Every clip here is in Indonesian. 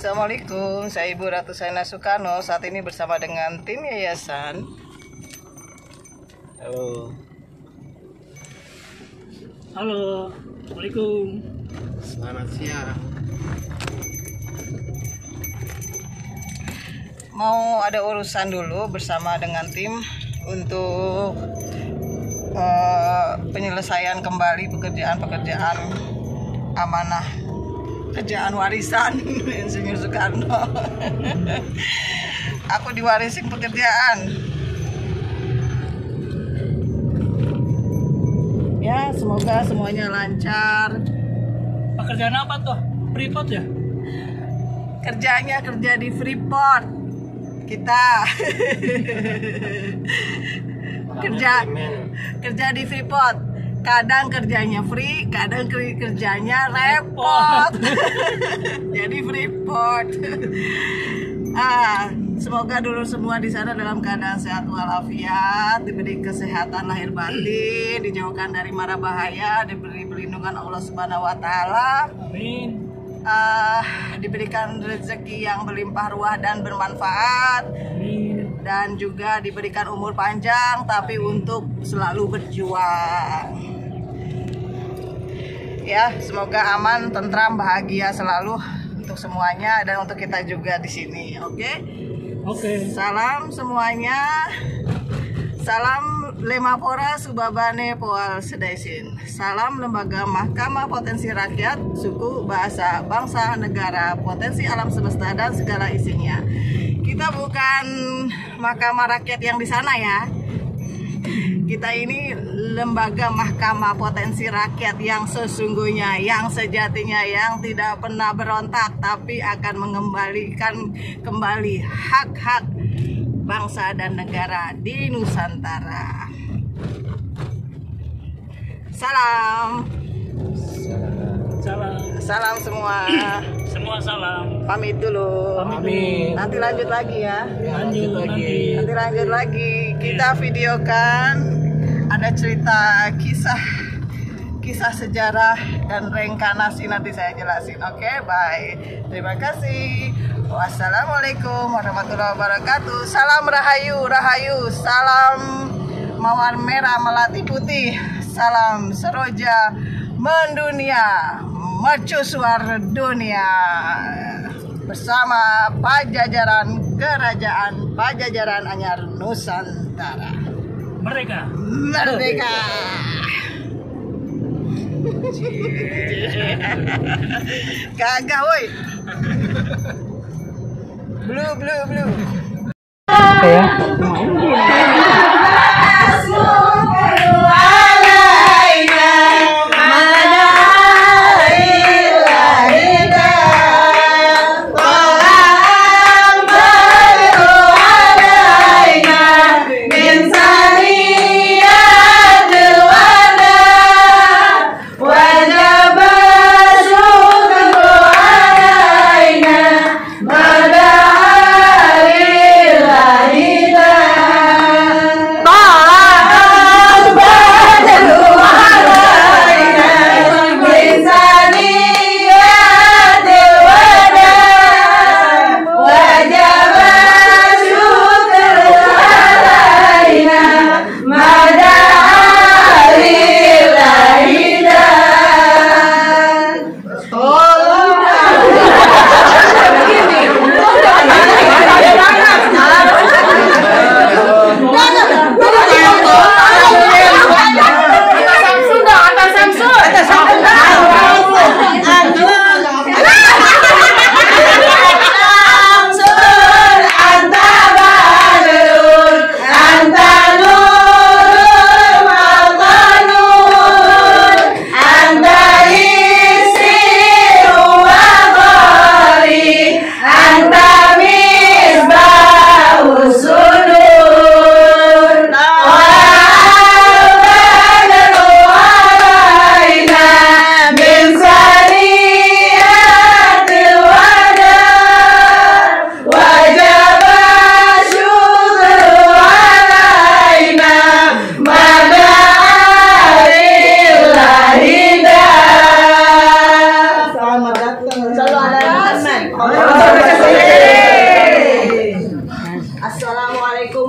Assalamualaikum, saya Ibu Ratu Saina Soekarno. Saat ini bersama dengan tim yayasan. Halo. Halo, Assalamualaikum. Selamat siang. Mau ada urusan dulu bersama dengan tim untuk penyelesaian kembali pekerjaan-pekerjaan amanah, kerjaan warisan Insinyur Soekarno. Aku diwarisin pekerjaan. Ya, semoga semuanya lancar. Pekerjaan apa tuh? Freeport ya? Kerjanya kerja di Freeport. Kita kerja di Freeport. Kadang kerjanya free, kadang kerjanya repot. Jadi Freeport. Semoga dulu semua di sana dalam keadaan sehat walafiat, diberi kesehatan lahir batin, dijauhkan dari mara bahaya, diberi perlindungan Allah Subhanahu wa taala. Amin. Diberikan rezeki yang berlimpah ruah dan bermanfaat. Amin. Dan juga diberikan umur panjang tapi untuk selalu berjuang. Ya, semoga aman, tentram, bahagia selalu untuk semuanya dan untuk kita juga di sini. Oke. Salam semuanya. Salam Lemapora Subabane Poal Sedaisin. Salam Lembaga Mahkamah Potensi Rakyat, Suku, Bahasa, Bangsa, Negara, Potensi Alam Semesta dan segala isinya. Kita bukan Mahkamah Rakyat yang di sana ya. Kita ini lembaga mahkamah potensi rakyat yang sesungguhnya, yang sejatinya, yang tidak pernah berontak tapi akan mengembalikan kembali hak-hak bangsa dan negara di Nusantara. Salam. Salam semua. Semua salam. Pamit dulu. Pamit. Nanti lanjut lagi ya. Lanjut lagi. Nanti lanjut lagi. Kita videokan ada cerita kisah sejarah dan reinkarnasi, nanti saya jelasin. Oke, bye. Terima kasih. Wassalamualaikum warahmatullahi wabarakatuh. Salam rahayu, rahayu. Salam mawar merah melati putih. Salam seroja mendunia, mercusuar dunia. Bersama Pajajaran Kerajaan Pajajaran Anyar Nusantara. Merdeka. Kagak woi. Blue.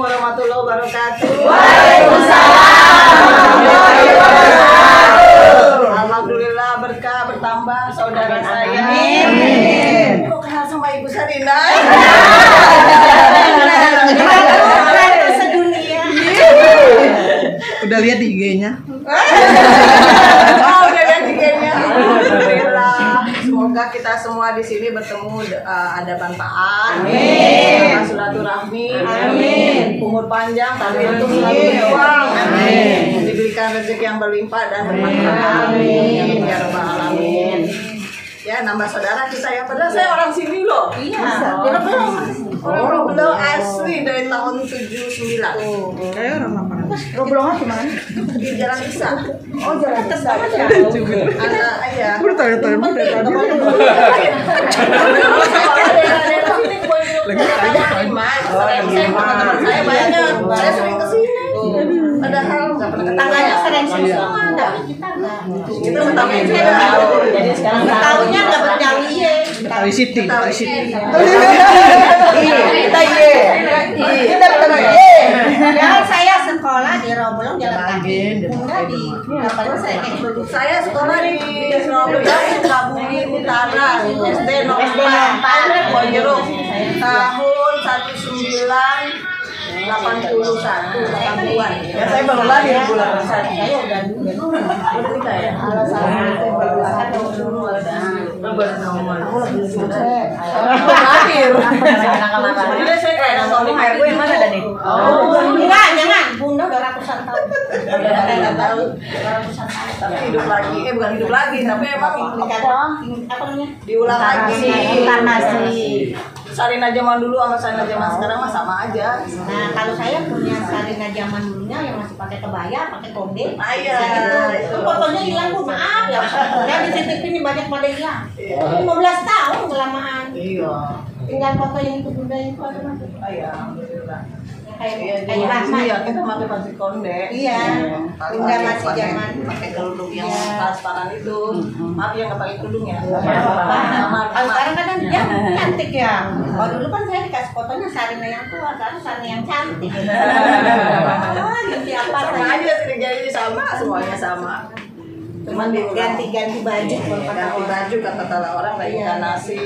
warahmatullahi wabarakatuh. Alhamdulillah berkah bertambah saudara saya. Amin. Kok kenal sama Ibu Sarina? Udah lihat di IG-nya? Oh, udah lihat IG-nya. Alhamdulillah. Semoga kita semua di sini bertemu ada manfaat. Amin. Silaturahmi. Amin. Umur panjang, tapi untuk selalu berjuang. Amin. Diberikan rezeki yang berlimpah dan bermanfaat. Amin. Ya Rabbal Alamin. Ya, nambah saudara kita ya. Padahal saya orang sini loh. Iya. Orang Roblong asli dari tahun 79. Kayak orang apa? Roblongnya di mana? Di Jalan Isa. Oh, Jalan Isa. Anak ayah. Udah tanya-tanya udah tadi. Saya banyak. Saya sering kesini. Padahal nggak pernah Tangganya sering semua, tapi kita enggak. Kita jadi sekarang tahunya enggak berjali ya. Betawi City, Betawi City. Kita kita Dan saya sekolah di Roblong Jalan Kaki. Enggak di saya sekolah di Surabaya Sukabumi Utara SD 04 Bonjeruk tahun 1981 ya saya baru lahir bulan saya udah kita ya lahir jadi saya kayak nonton air gue yang mana tadi enggak jangan bunda udah ratusan tahun tapi hidup lagi bukan hidup lagi tapi emang apa namanya diulang lagi inkarnasi. Sarina zaman dulu sama Sarina zaman sekarang mah sama aja. Nah kalau saya punya Sarina zaman dulunya yang masih pakai kebaya, pakai kode, Iya. itu fotonya hilang bu, maaf ya. Saya di CCTV ini banyak pada hilang. 15 tahun kelamaan. Iya. Tinggal foto yang itu bunda itu ada masih. Iya, alhamdulillah. Kayak Rahmat Rahmat. ya kita pakai pasti konde. Iya. Bunda masih zaman pakai kerudung yang Iya. transparan itu. Maaf ya nggak pakai kerudung ya. Sekarang kadang dia cantik ya. Kalau dulu kan saya dikasih fotonya Sarina yang tua, sekarang Sarina yang cantik. Siapa Sama aja sih jadi sama semuanya sama. Cuman ganti-ganti baju ganti baju kata orang kayak inkarnasi.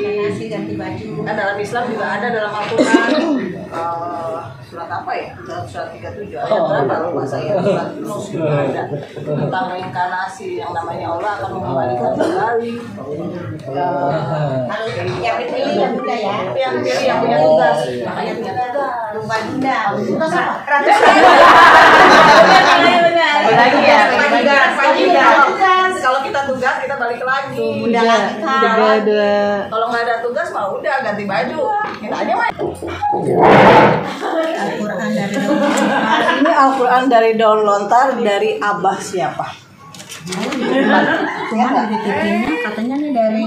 ganti baju. Kan dalam Islam juga ada dalam Al-Quran surat apa ya? Surat 37 ayat berapa lupa saya. Surat Yunus juga ada tentang reinkarnasi yang namanya Allah akan mengembalikan kembali. Kalau yang dipilih yang bunda ya. Yang dipilih yang punya tugas, makanya punya tugas. Lupa bunda. Tugas apa? Lagi ya, Tugas. kalau kita tugas kita balik lagi. Bunda lagi kan. Kalau nggak ada tugas mah udah ganti baju. Kita aja mah. Al-Quran dari Ini Al-Quran dari daun lontar dari Abah siapa? cuma di TV-nya katanya nih dari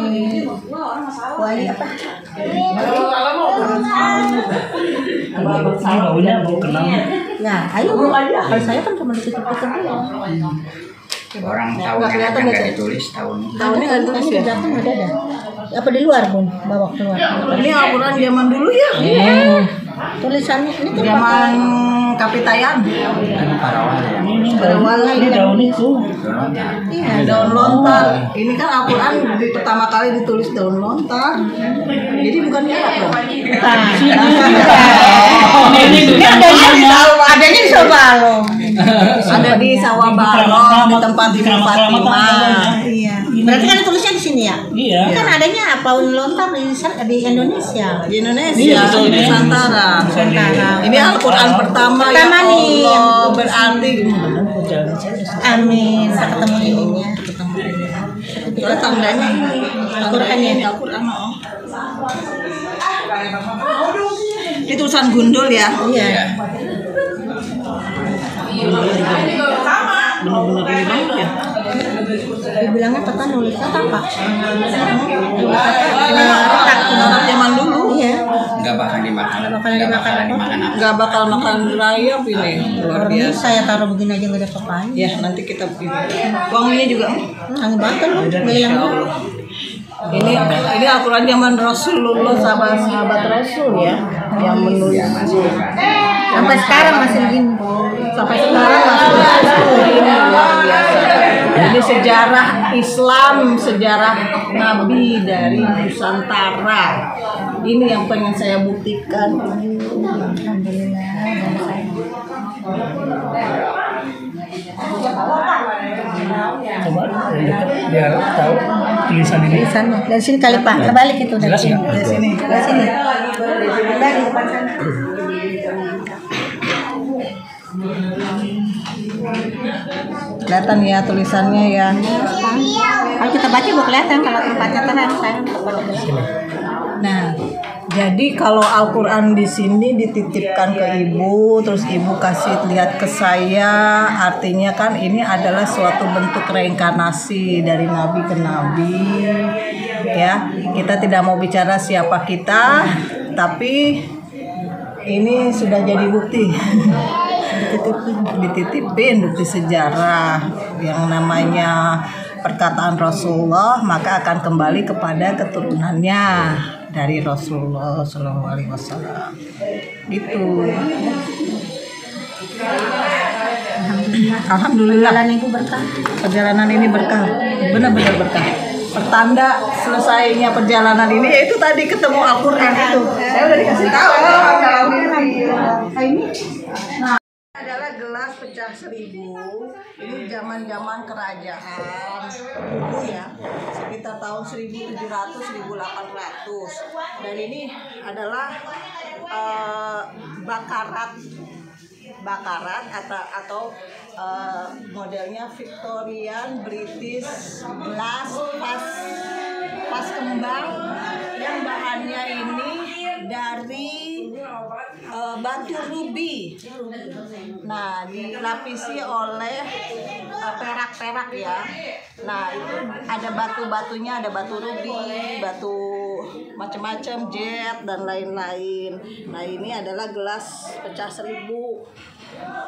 Wali apa? Ini baunya bau kenal. Nah, ayo kalau saya kan cuma di situ Orang tahunnya aja nggak ditulis tahunnya. Tahunnya nggak tulis di ya? belakang ada dah. Apa di luar pun bawa keluar? Ini Al-Quran zaman dulu ya? Tulisannya ini kan Zaman Kapitayan. Kan para wali ya. Ini daun itu. iya. Daun lontar. Ini kan Al-Quran pertama kali ditulis daun lontar. Jadi bukan kitab dong. Adanya di Sobalo. Ada di Sawah Balong di tempat Ibu Fatimah. Iya. Berarti kan tulisnya di sini ya? Iya. Kan adanya Paun lontar di Indonesia. Di Indonesia, di Nusantara. Nusantara. Ini Al-Quran pertama ya Pertama nih. Allah berarti Amin. Saya ketemu ininya. soalnya tandanya ini Al-Qurannya. ini Al-Quran Ini tulisan gundul ya. Iya. Benar-benar ini banget ya. Dibilangnya peta nulisnya apa? Otak zaman dulu. Iya. Nggak bakal dimakan. Nggak bakal dimakan apa. Nggak bakal makan rayap ini. Luar Ini biasa. saya taruh begini aja nggak ada apa-apanya. Ya nanti kita wanginya juga. Angin banget loh, nggak hilang dulu. Ini Al-Quran zaman Rasulullah sahabat Rasul ya yang menulis Sampai sekarang masih begini. Sampai sekarang masih ini luar biasa. Jadi sejarah Islam, sejarah Nabi dari Nusantara. Ini yang pengen saya buktikan. Alhamdulillah. Coba biar tahu tulisan ini. Sana. Dari sini kali Pak, terbalik itu dari Jelas sini. nggak? Dari sini. Dari sini. Dari depan sana. Kelihatan ya tulisannya ya. Kalau kita baca bukan kelihatan kalau tempatnya terang sayang. Nah, jadi kalau Al-Quran di sini dititipkan ke ibu, terus ibu kasih lihat ke saya, artinya kan ini adalah suatu bentuk reinkarnasi dari nabi ke nabi. Ya, kita tidak mau bicara siapa kita, tapi ini sudah jadi bukti. Dititipin bukti sejarah yang namanya perkataan Rasulullah, maka akan kembali kepada keturunannya dari Rasulullah SAW. Gitu. Alhamdulillah. Perjalanan itu berkah. Perjalanan ini berkah, benar-benar berkah. Pertanda selesainya perjalanan ini yaitu tadi ketemu Al-Quran itu. Saya udah dikasih tahu. Nah, adalah gelas pecah 1000. Ini zaman-zaman kerajaan dulu ya, sekitar tahun 1700-1800. Dan ini adalah bakarat atau modelnya Victorian British glass vas kembang yang bahannya ini dari batu rubi. Nah, dilapisi oleh perak-perak ya. Nah, itu ada batu-batunya, ada batu rubi, batu macam-macam, jet dan lain-lain. Nah, ini adalah gelas pecah 1000.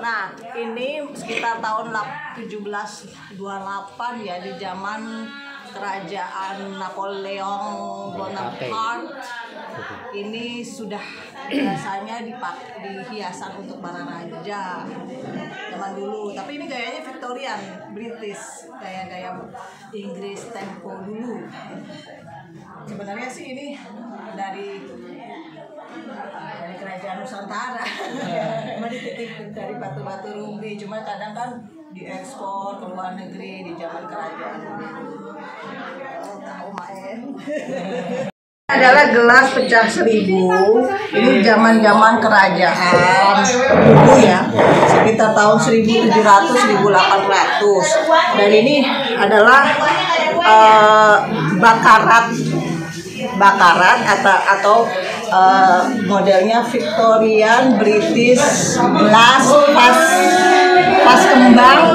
Nah, ini sekitar tahun 1728 ya, di zaman kerajaan Napoleon Bonaparte. Ini sudah biasanya dipakai di hiasan untuk para raja zaman dulu. Tapi ini gayanya Victorian, British, gaya-gaya Inggris tempo dulu. Sebenarnya sih ini dari kerajaan Nusantara. Cuma dititipin dari batu-batu rubi. Cuma kadang kan diekspor ke luar negeri di zaman kerajaan. Oh, tahu main. Adalah gelas pecah 1000. Ini zaman-zaman kerajaan dulu ya, sekitar tahun 1700-1800. Dan ini adalah bakarat atau modelnya Victorian British glass vas kembang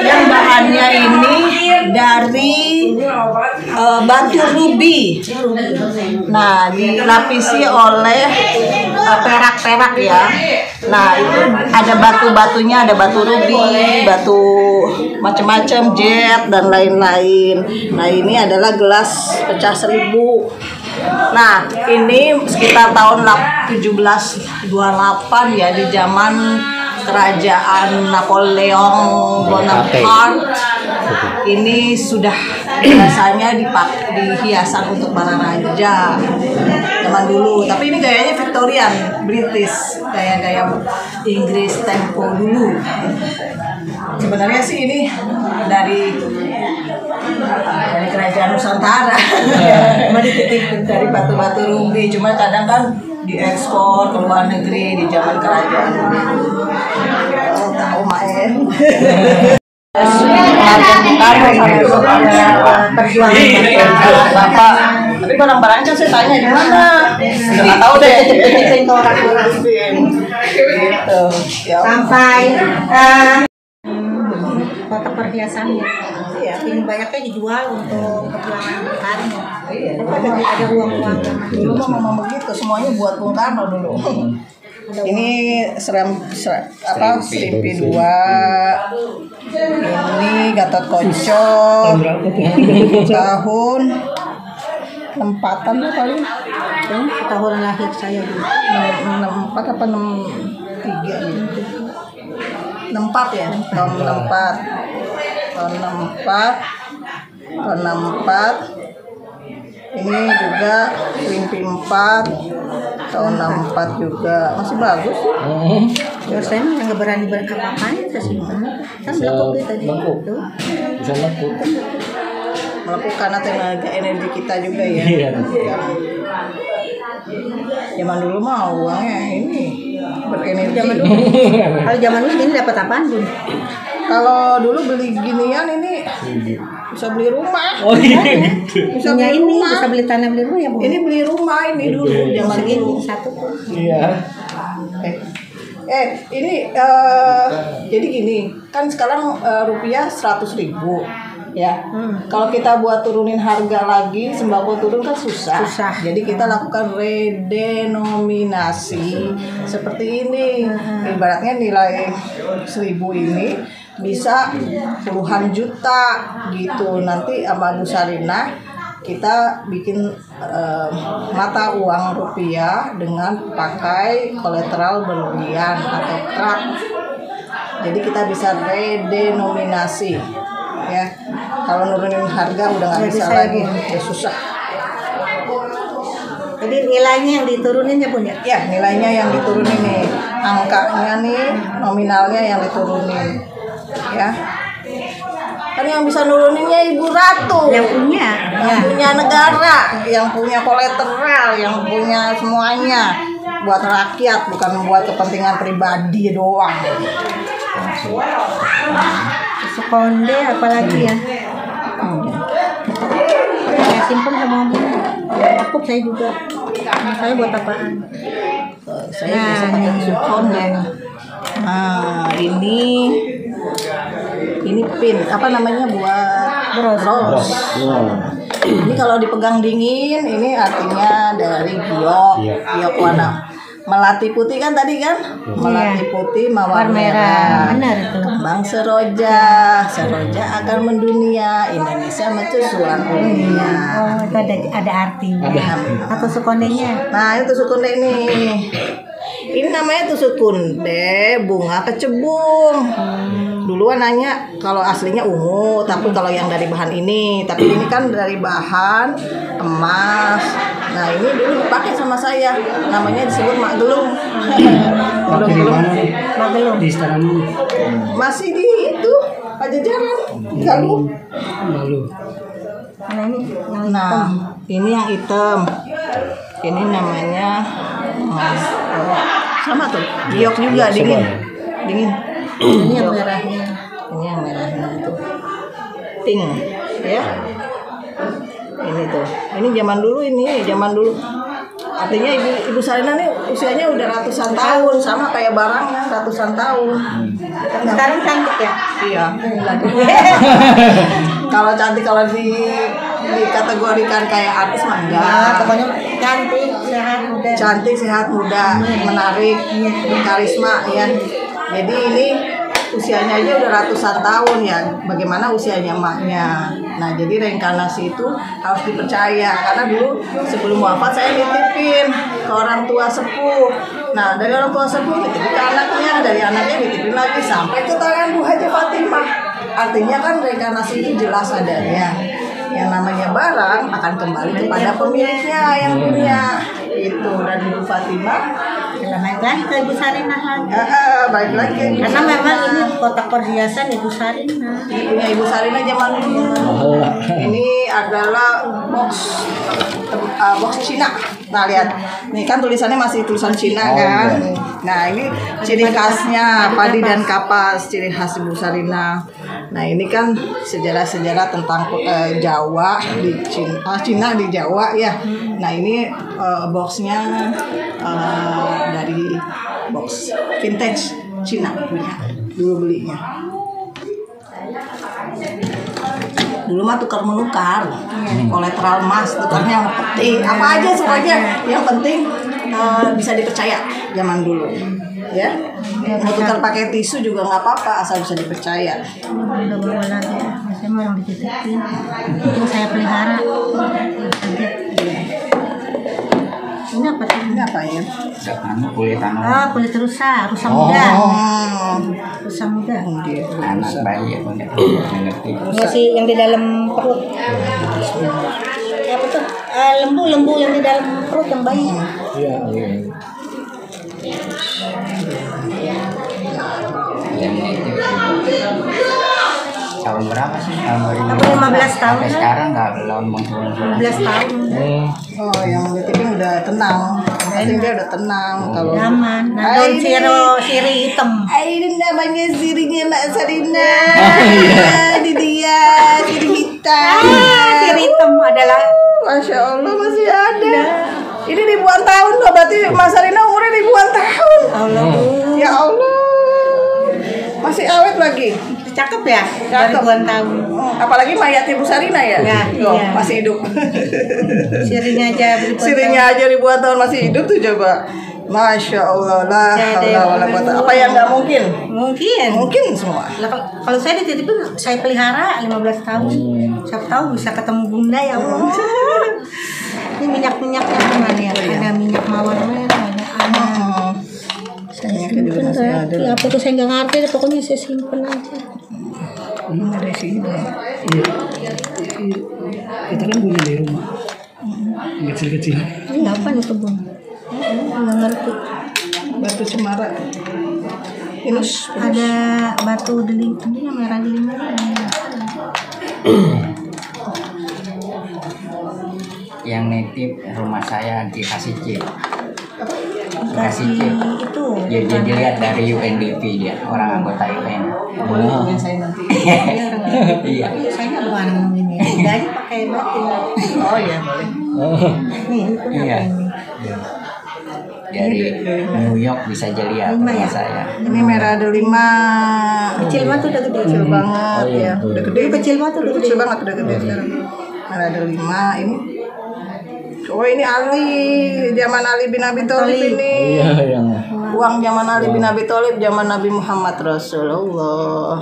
yang bahannya ini dari batu rubi. Nah, dilapisi oleh perak-perak ya. Nah, itu ada batu-batunya, ada batu rubi, batu macam-macam, jet dan lain-lain. Nah, ini adalah gelas pecah 1000. Nah, ini sekitar tahun 1728 ya, di zaman kerajaan Napoleon Bonaparte. Ini sudah biasanya dipakai di hiasan untuk para raja zaman dulu. Tapi ini gayanya Victorian, British, gaya-gaya Inggris tempo dulu. Sebenarnya sih ini dari kerajaan Nusantara. Cuma dititipin dari batu-batu rubi. Cuma kadang kan diekspor ke luar negeri di zaman kerajaan. Oh, tahu main. Perjuangan Bapak. Tapi barang-barangnya saya tanya di mana? Nggak tahu deh. Titipin ke orang gitu. Sampai kotak perhiasannya. Iya. Ini banyaknya dijual untuk perjuangan Bung Karno. Ada uang-uang. Dulu memang begitu, semuanya buat Bung Karno dulu. Ini Serimpi 2. Ini Gatot Kaca. Tahun 64-an lah kali. Tahun lahir saya dulu. 64 apa 63 63 gitu. 64 ya, tahun 64. Tahun 64. Ini juga Rimpi 4 tahun 64 juga. Masih bagus sih. Biasanya yang nggak berani berapa-apain tersimpan. Kan melekuk tadi itu. Bisa laku. Melakukan tenaga energi kita juga ya. Iya. Zaman dulu mah uangnya ini berenergi. Kalau zaman dulu ini dapat apaan Bun? Kalau dulu beli ginian ini bisa beli rumah. Oh iya gitu. Bisa Punya beli ini rumah. bisa beli tanah beli rumah ya Bu. Ini beli rumah ini dulu zaman segini dulu. satu tuh. Iya. Ini jadi gini kan sekarang rupiah 100.000 ya. Kalau kita buat turunin harga lagi sembako turun kan susah. Jadi kita lakukan redenominasi seperti ini. Ibaratnya nilai 1.000 ini bisa puluhan juta gitu. Nanti sama Bu Sarina kita bikin mata uang rupiah dengan pakai kolateral berlian atau krat. Jadi kita bisa redenominasi ya. Kalau nurunin harga udah nggak bisa lagi, udah susah. Jadi nilainya yang diturunin ya Bun ya? Ya nilainya yang diturunin nih, angkanya nih, nominalnya yang diturunin ya. Kan yang bisa nuruninnya Ibu Ratu Yang punya. yang punya negara, yang punya kolateral, yang punya semuanya buat rakyat, bukan buat kepentingan pribadi doang. Sekonde apalagi ya? Saya simpen sama Bu. Takut saya juga. Saya buat apaan? Saya bisa pakai sukonde. Nah ini pin apa namanya buat bros. Ini kalau dipegang dingin ini artinya dari giok warna melati putih kan tadi kan, melati putih mawar merah. Benar itu. Kembang seroja akan mendunia, Indonesia mercusuar dunia. Oh, itu ada artinya. Atau sekondenya. Nah itu tusuk kunde ini. Ini namanya tusuk kunde bunga kecebung. Duluan nanya kalau aslinya ungu, tapi kalau yang dari bahan ini, tapi ini kan dari bahan emas. Nah ini dulu dipakai sama saya, namanya disebut mak gelung. Waktu di mana? Magelung. Di istana mana? Masih di itu Pajajaran, Galuh. Lalu. Nah ini yang Nah ini yang hitam, ini namanya sama tuh, giok juga dingin. ini yang merahnya. Ini yang merahnya itu pink ya. Ini tuh, ini zaman dulu artinya ibu Sarina nih usianya udah ratusan tahun, sama kayak barangnya ratusan tahun. Sekarang cantik ya? Iya. Kalau cantik kalau dikategorikan kayak artis mah enggak. Pokoknya cantik, sehat, muda. Cantik, sehat, muda, menarik, karisma ya. Jadi ini usianya aja udah ratusan tahun ya. Bagaimana usianya emaknya. Nah, jadi reinkarnasi itu harus dipercaya karena dulu sebelum wafat saya nitipin ke orang tua sepuh. Nah, dari orang tua sepuh nitipin ke anaknya, dari anaknya nitipin lagi sampai ke tangan Bu Haja Fatimah. Artinya kan reinkarnasi itu jelas adanya. Yang namanya barang akan kembali kepada pemiliknya yang punya. Itu dan Ibu Fatimah Balik lagi ke Ibu Sarina lagi. balik lagi. Karena memang ini kotak perhiasan Ibu Sarina. Ini punya Ibu Sarina zaman dulu. Ini adalah box Cina. Nah lihat, nih kan tulisannya masih tulisan Cina kan. Nah ini ciri khasnya padi dan kapas, ciri khas Ibu Sarina. Nah ini kan sejarah-sejarah tentang Jawa di Cina di Jawa ya. Nah ini boxnya dari box vintage Cina punya, dulu belinya. Dulu mah tukar menukar, kolateral emas, tukarnya yang penting, apa aja semuanya, yang penting bisa dipercaya zaman dulu, ya. Mau tukar pakai tisu juga nggak apa-apa, asal bisa dipercaya. Udah bawa lagi ya. Saya mau yang dititipin. Itu saya pelihara. Ini apa sih? Ini apa ya? Kulit anak. Oh, kulit rusa muda. Oh. Rusa muda. Anak bayi apa enggak ngerti. Masih yang di dalam perut. Apa tuh? Lembu yang di dalam perut yang bayi. Iya, iya. Yang itu tahun berapa sih? Tahun 15 tahun. Sampai sekarang nggak belum 15 tahun. Oh, yang ditipin udah tenang. Penting dia udah tenang kalau. Aman. Nah, daun sirih hitam. Ini namanya sirinya Mbak Sarina. Di dia sirih hitam. Sirih hitam adalah Masya Allah masih ada. Ini ribuan tahun loh, berarti Mas Sarina umurnya ribuan tahun. Allah. Ya Allah. Masih awet lagi. Cakep ya? Cakep. Ribuan tahun. Apalagi mayat Ibu Sarina ya? Ya, Loh, iya. masih hidup. Sirihnya aja ribuan Sirinya aja ribuan tahun masih hidup tuh coba. Masya Allah lah. Apa yang nggak mungkin? Mungkin. Mungkin semua. Lah, kalau saya dititipin saya pelihara 15 tahun. Siapa tahu bisa ketemu bunda ya Allah. Ini minyak-minyaknya gimana ya? Ada minyak mawar merah, ada anak. Saya simpen tuh. Apa tuh saya nggak ngerti, pokoknya saya simpen aja. Ini ada sini. Iya. Kita kan punya di rumah. Kecil-kecil. Ini apa nih kebun? Nggak ngerti. Batu cemara. Ini Ada batu deling, ini yang merah deling. yang nitip rumah saya dikasih chip. Kasih itu. Ya, dia dilihat dari UNDP dia, orang anggota UN. boleh tungguin saya nanti. Iya. Saya nggak bukan ini. Udah aja pakai batin. Oh iya boleh. Nih, ini pun Iya. apa ini? Dari New York bisa aja lihat Lima rumah ya? saya. Ini merah ada 5. Kecil mah tuh udah gede. Kecil banget ya. Udah gede. Kecil mah tuh udah Kecil gede. banget udah gede sekarang. Merah ada 5 ini. Oh ini Ali, zaman Ali bin Abi Thalib ini. Iya, yang Uang zaman Ali bin Abi Thalib, zaman Nabi Muhammad Rasulullah.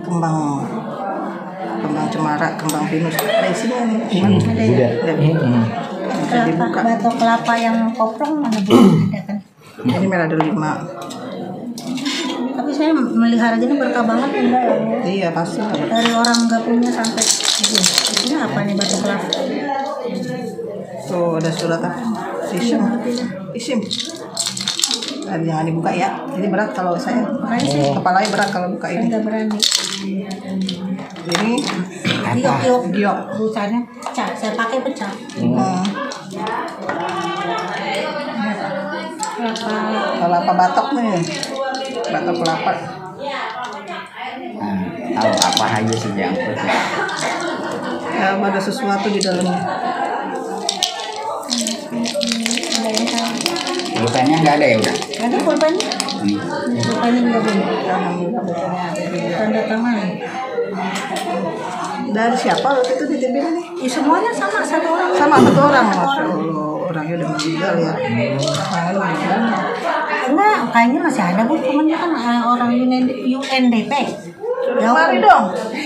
Kembang cemara, kembang pinus. Ada isinya nih. Buddha. Bisa dibuka. Batok kelapa yang koprong mana belum ada kan? Ini merah ada 5. Tapi saya melihara gini berkah banget enggak ya? Iya pasti. Dari orang nggak punya sampai ini apa nih batok kelapa? Tuh ada surat apa? Isim. Jangan dibuka ya. Ini berat kalau saya. Makanya saya Kepalanya berat kalau buka ini. nggak berani. Ini Giok. Rusanya pecah. Saya pakai pecah. Kelapa batok nih. Batok kelapa. Nah, tahu apa aja sih jangkut ya. Ya, ada sesuatu di dalamnya. Ada yang tahu. Pulpennya nggak ada ya udah. Ada pulpennya? Nih. Pulpennya nggak boleh. Alhamdulillah bukannya ada juga. Tanda tangan. Dari siapa waktu itu dititipin nih? Ya, semuanya sama satu orang. Sama satu orang, masya Allah. Orangnya udah meninggal ya. Orangnya udah meninggal. Enggak, kayaknya masih ada bu, cuman dia kan orang UNDP. Mari dong.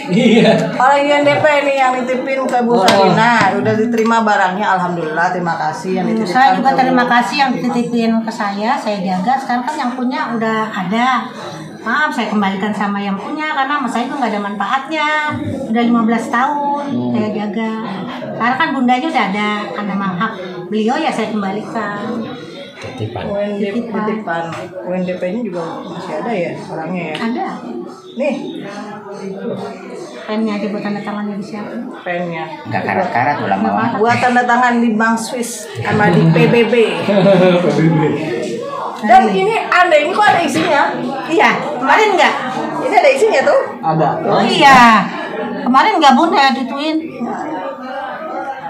Iya. Orang UNDP ini yang nitipin ke Bu Sarina, udah diterima barangnya, alhamdulillah, terima kasih yang dititipkan. Saya juga ke terima Bu. kasih yang dititipin ke saya jaga. Sekarang kan yang punya udah ada. Maaf, saya kembalikan sama yang punya karena sama saya itu nggak ada manfaatnya. Udah 15 tahun saya jaga. Karena kan bundanya udah ada, karena memang hak beliau ya saya kembalikan. UNDP titipan. UNDP-nya juga masih ada ya orangnya ya. Ada. Nih, Pennya aja buat tanda tangannya di siapa? pennya. Nggak karat-karat ulang bawah. Buat tanda tangan di Bank Swiss sama di PBB. Dan ini Anda ini kok ada isinya? Iya, kemarin nggak? Ini ada isinya tuh? Ada. Oh iya, kemarin nggak bun ya dituin.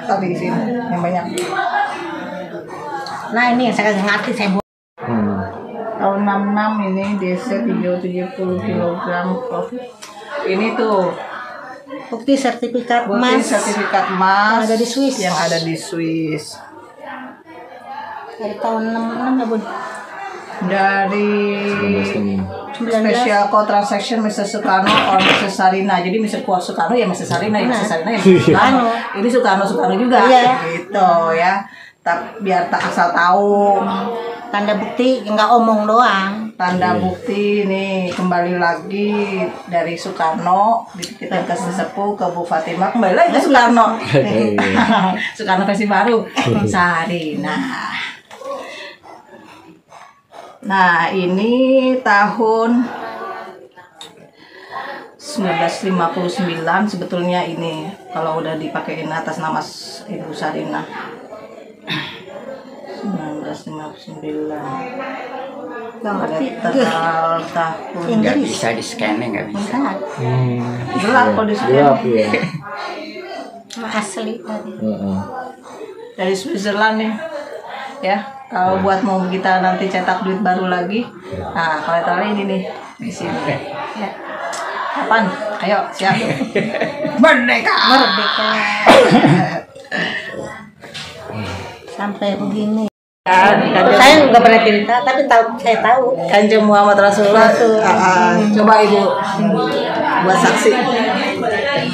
Tapi isinya yang banyak. Nah ini yang saya nggak ngerti saya buat. Tahun 66 ini DC 370 kg profit. Ini tuh Bukti sertifikat bukti emas sertifikat emas yang ada di Swiss. Yang ada di Swiss. Dari tahun 66 ya bun. dari 19. Special Code Transaction Mr. Sukarno or Mrs. Sarina. Jadi Mr. Sukarno ya Mrs. Sarina, ya Mrs. Sarina ya Mrs. Sukarno. Ini Sukarno juga. Iya. Gitu ya. Biar tak asal tahu. Tanda bukti nggak omong doang. Tanda bukti nih kembali lagi dari Sukarno kita ke sesepuh ke Bu Fatimah, kembali lagi ke Sukarno. Sukarno versi baru Sarina. Nah ini tahun 1959 sebetulnya ini kalau udah dipakein atas nama Ibu Sarina. 1959. Nggak ngerti. Tanggal tahun. Nggak bisa di scanning, nggak bisa. Enggak. Gelap kalau di sini. Gelap ya. Asli tadi. Dari Switzerland nih. Ya, kalau buat mau kita nanti cetak duit baru lagi. Nah, kalau taruh ini nih di sini. Ya. Kapan? Ayo, siap. Merdeka. Merdeka. Sampai begini. Saya nggak pernah cerita, tapi saya tahu. Kanjeng Muhammad Rasulullah. Coba Ibu buat saksi.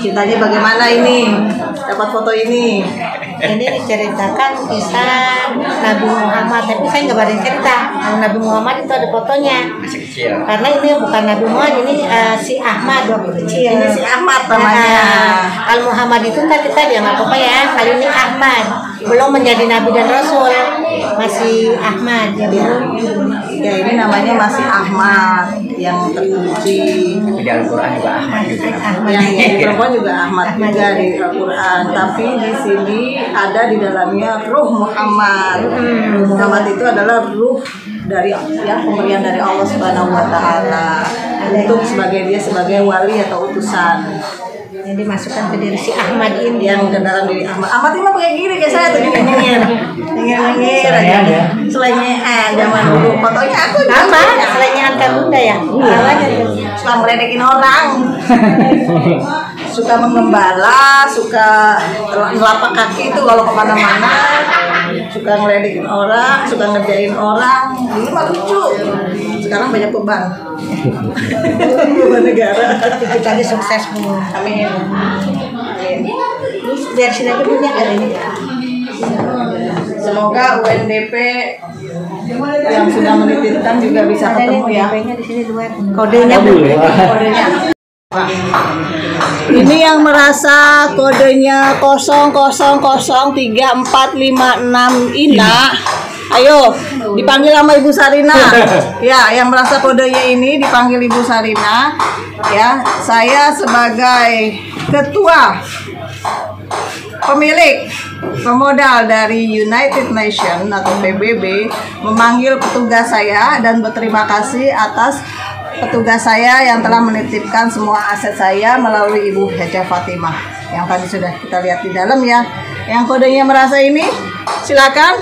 Ceritanya bagaimana ini? Dapat foto ini. Ini diceritakan kisah Nabi Muhammad, tapi saya nggak pernah cerita. Kalau Nabi Muhammad itu ada fotonya. Masih kecil. Karena ini bukan Nabi Muhammad, ini si Ahmad waktu kecil. Ini si Ahmad namanya. Al Muhammad itu tadi yang apa ya? Kali ini Ahmad, belum menjadi Nabi dan Rasul, masih Ahmad ya belum. Ya ini namanya masih Ahmad yang terpuji. Tapi di Al-Quran juga Ahmad juga. Yang jadi perempuan juga Ahmad juga di Al-Quran. Tapi di sini ada di dalamnya Ruh Muhammad. Ruh Muhammad itu adalah ruh dari yang pemberian dari Allah Subhanahu Wa Taala untuk dia sebagai wali atau utusan. Yang dimasukkan ke diri si Ahmad ini. Yang ke dalam diri Ahmad. Ahmad ini mah kayak gini kayak saya tuh nyengir aja. Selainnya zaman dulu fotonya aku Apa? Selainnya antar bunda ya? suka ngeledekin orang. Suka mengembala, suka ngelapak kaki itu kalau kemana-mana, suka ngeledekin orang, suka ngerjain orang. Dulu mah lucu, sekarang banyak beban. Beban negara. Kita aja sukses semua. Amin. Biar sini aja punya kali ini. Semoga UNDP yang sudah menitipkan juga bisa ketemu ya. DP-nya di sini dua. Kodenya Kodenya. Ini yang merasa kodenya 00034456 Ina. Ayo dipanggil sama Ibu Sarina. Ya, yang merasa kodenya ini dipanggil Ibu Sarina. Ya, saya sebagai ketua pemilik pemodal dari United Nations atau PBB memanggil petugas saya dan berterima kasih atas petugas saya yang telah menitipkan semua aset saya melalui Ibu Haja Fatimah yang tadi sudah kita lihat di dalam ya. Yang kodenya merasa ini silakan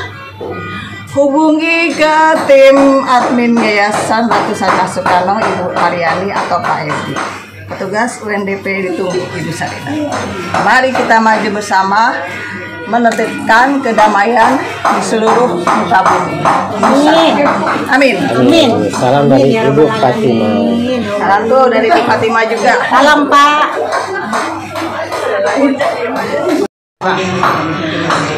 hubungi ke tim admin Yayasan Ratu Sarina Sukarno Ibu Mariani atau Pak Edi. Petugas UNDP ditunggu Ibu Sarina. Mari kita maju bersama menetapkan kedamaian di seluruh muka bumi. Amin. Amin. Salam dari Ibu Fatimah. Salam tuh dari Ibu Fatimah juga. Salam Pak.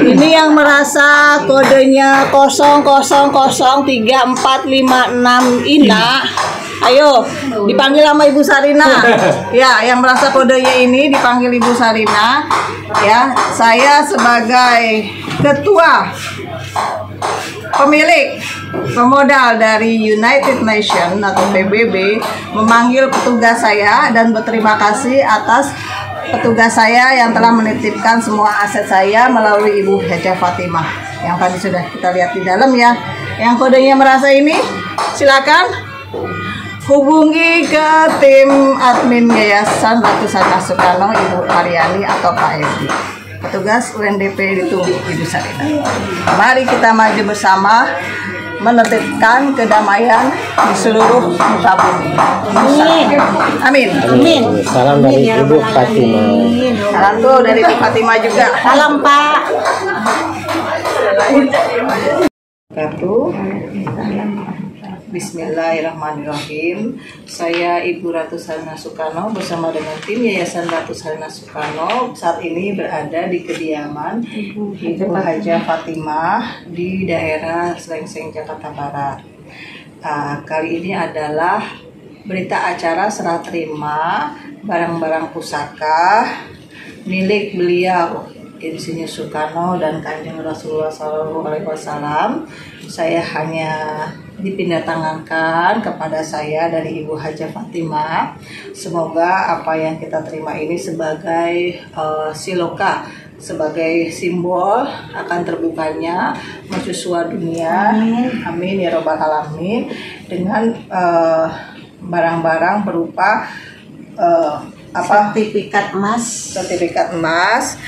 Ini yang merasa kodenya 00034456 Ina. Ayo dipanggil sama Ibu Sarina. Ya, yang merasa kodenya ini dipanggil Ibu Sarina. Ya, saya sebagai ketua pemilik pemodal dari United Nations atau PBB memanggil petugas saya dan berterima kasih atas petugas saya yang telah menitipkan semua aset saya melalui Ibu Haja Fatimah yang tadi sudah kita lihat di dalam ya. Yang kodenya merasa ini silakan hubungi ke tim admin Yayasan Ratu Sarina Sukarno Ibu Mariani atau Pak Edi. Petugas UNDP ditunggu Ibu Sarina. Mari kita maju bersama menetapkan kedamaian di seluruh muka bumi. Amin. Amin. Salam dari Ibu Fatimah. Salam tuh dari Ibu Fatimah juga. Salam Pak. Bismillahirrahmanirrahim. Saya Ibu Ratu Sarina Soekarno bersama dengan tim Yayasan Ratu Sarina Soekarno saat ini berada di kediaman Ibu Hajah Fatimah di daerah Slengseng, Jakarta Barat. Kali ini adalah berita acara serah terima barang-barang pusaka milik beliau Insinyur Soekarno dan Kanjeng Rasulullah SAW. Saya hanya dipindah tangankan kepada saya dari Ibu Hajah Fatimah. Semoga apa yang kita terima ini sebagai siloka, sebagai simbol akan terbukanya mercusuar dunia. Amin ya robbal alamin. Dengan barang-barang berupa sertifikat emas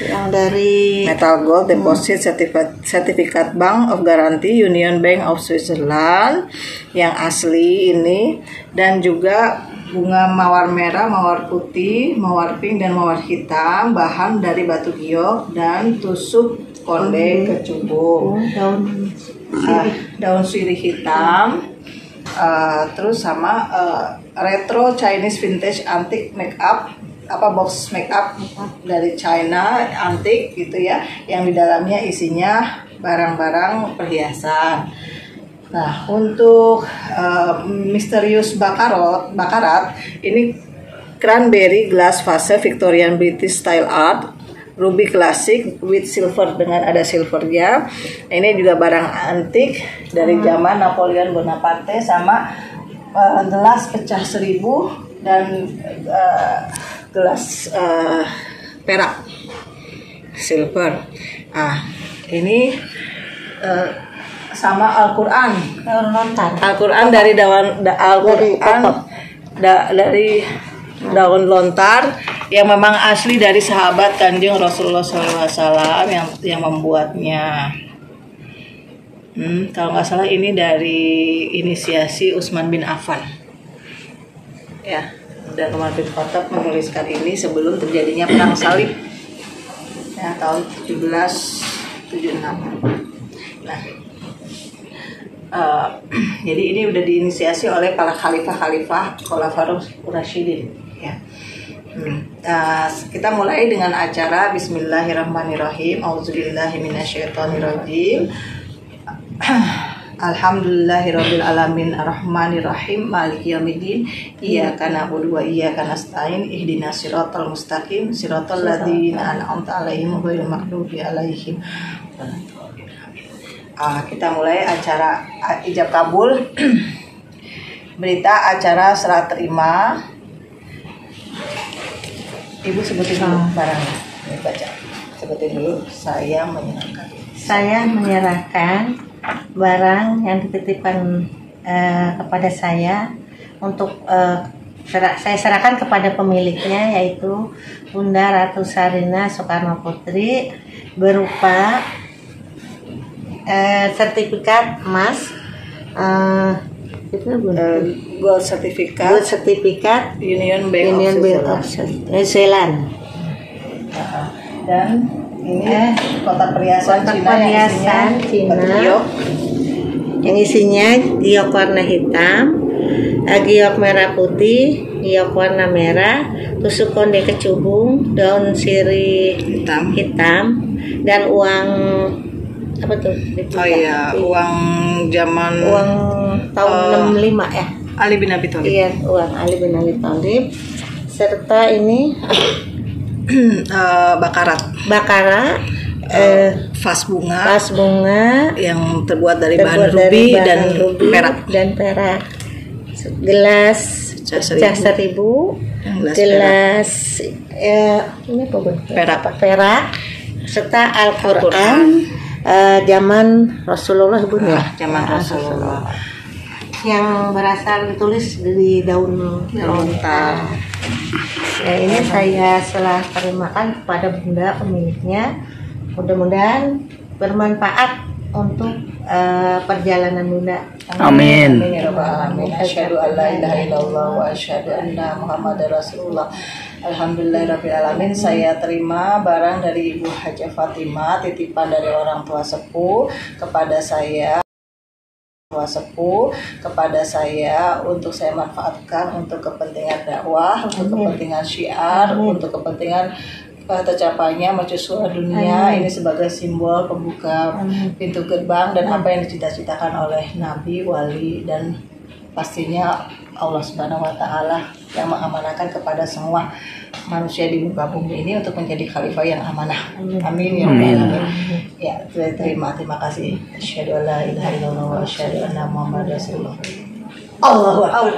yang dari metal gold deposit sertifikat Bank of Guarantee Union Bank of Switzerland yang asli ini, dan juga bunga mawar merah, mawar putih, mawar pink dan mawar hitam, bahan dari batu giok dan tusuk konde kecubung, daun sirih hitam, terus sama retro Chinese vintage antique makeup, box makeup dari China antik gitu ya, yang di dalamnya isinya barang-barang perhiasan. Nah, untuk misterius bakarat ini cranberry glass vase Victorian British style art, ruby classic with silver, dengan ada silvernya. Ini juga barang antik dari zaman Napoleon Bonaparte, sama gelas pecah 1000 dan gelas perak silver. Ini sama Al-Quran dari dari daun lontar yang memang asli dari sahabat Kanjeng Rasulullah SAW yang membuatnya. Kalau nggak salah ini dari inisiasi Utsman bin Affan. Ya, dan Umar bin Khattab menuliskan ini sebelum terjadinya perang salib. Ya, tahun 1776. Nah, jadi ini udah diinisiasi oleh para khalifah Khulafaur Rasyidin. Ya. Kita mulai dengan acara Bismillahirrahmanirrahim. Auzubillahi minasyaitonirrajim. Alhamdulillahirabbil alamin arrahmanirrahim maliki yaumiddin iyyaka na'budu wa iyyaka nasta'in ihdinas siratal mustaqim siratal ladzina an'amta 'alaihim ghairil maghdubi 'alaihim. Kita mulai acara ijab kabul. Berita acara serah terima. Ibu sebutin dulu barangnya. Ini baca. Sebutin dulu. Saya menyerahkan barang yang dititipkan kepada saya untuk saya serahkan kepada pemiliknya, yaitu Bunda Ratu Sarina Soekarno Putri, berupa sertifikat emas, gold certificate Union Bank of New Zealand, dan ini kotak perhiasan Cina yang isinya giok warna hitam, giok merah putih, giok warna merah, tusuk konde kecubung, daun sirih hitam, dan uang uang zaman tahun 65 ya, Ali bin Abi Thalib. Iya, uang Ali bin Abi Thalib, serta ini bakarat vas bunga yang terbuat dari bahan ruby dan perak, gelas pecah 1000, gelas ini apa perak, serta Al-Quran zaman Rasulullah, Ibu ya, zaman Rasulullah, yang berasal ditulis dari daun lontar. Ya, ini saya terimakan kepada Bunda pemiliknya. Mudah-mudahan bermanfaat untuk perjalanan Bunda. Amin. Asyhadu an la ilaha illallah wa asyhadu anna Muhammadar Rasulullah. Alhamdulillahirabbil alamin. Saya terima barang dari Ibu Hajah Fatimah, titipan dari orang tua sepuh kepada saya. tua sepuh kepada saya untuk saya manfaatkan untuk kepentingan dakwah, untuk kepentingan syiar, untuk kepentingan tercapainya mercusuar dunia. Ini sebagai simbol pembuka pintu gerbang dan apa yang dicita-citakan oleh Nabi, wali, dan pastinya Allah Subhanahu wa Ta'ala yang mengamanahkan kepada semua manusia di muka bumi ini untuk menjadi khalifah yang amanah. Amin ya rabbal alamin. Ya, terima kasih. Asyhadu an la ilaha illallah wa asyhadu anna Muhammadar Rasulullah. Allahu akbar.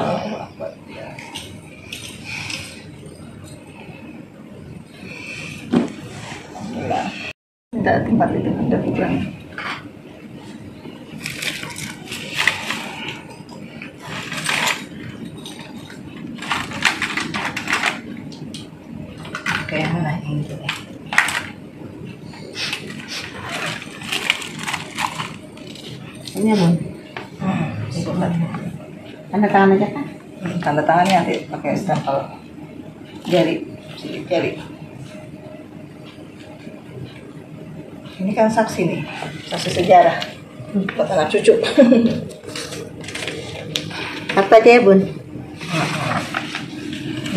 Minta tempat itu ada pulang. Kayak mana ini tuh? Ini Bun. Tanda tangan aja kan? Tanda tangannya nanti pakai stempel jari, sidik jari. Ini kan saksi nih, saksi sejarah buat anak cucu. Apa aja ya Bun?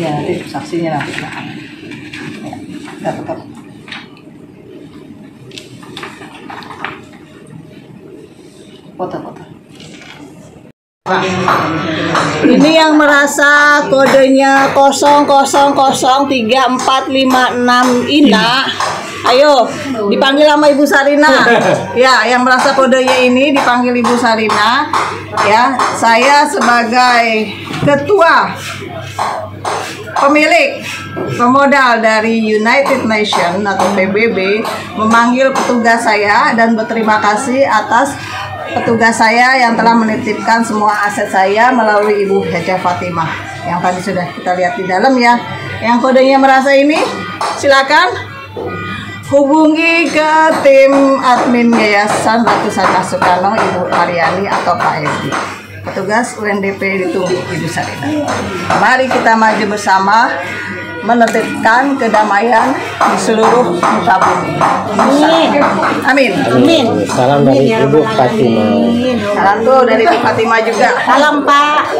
Ya nanti saksinya nanti. Ya, dapat. Foto. Ini yang merasa kodenya 00034456 Ina. Ayo dipanggil sama Ibu Sarina. Ya, yang merasa kodenya ini dipanggil Ibu Sarina. Ya, saya sebagai ketua pemilik pemodal dari United Nations atau PBB memanggil petugas saya dan berterima kasih atas petugas saya yang telah menitipkan semua aset saya melalui Ibu Haja Fatimah yang tadi sudah kita lihat di dalam ya. Yang kodenya merasa ini silakan hubungi ke tim admin Yayasan Batu Sana Soekarno Ibu Mariani atau Pak Edi. Petugas UNDP ditunggu Ibu Sarina. Mari kita maju bersama menetapkan kedamaian di seluruh muka bumi. Amin. Amin. Salam dari Ibu Fatimah. Salam tuh dari Ibu Fatimah juga. Salam Pak.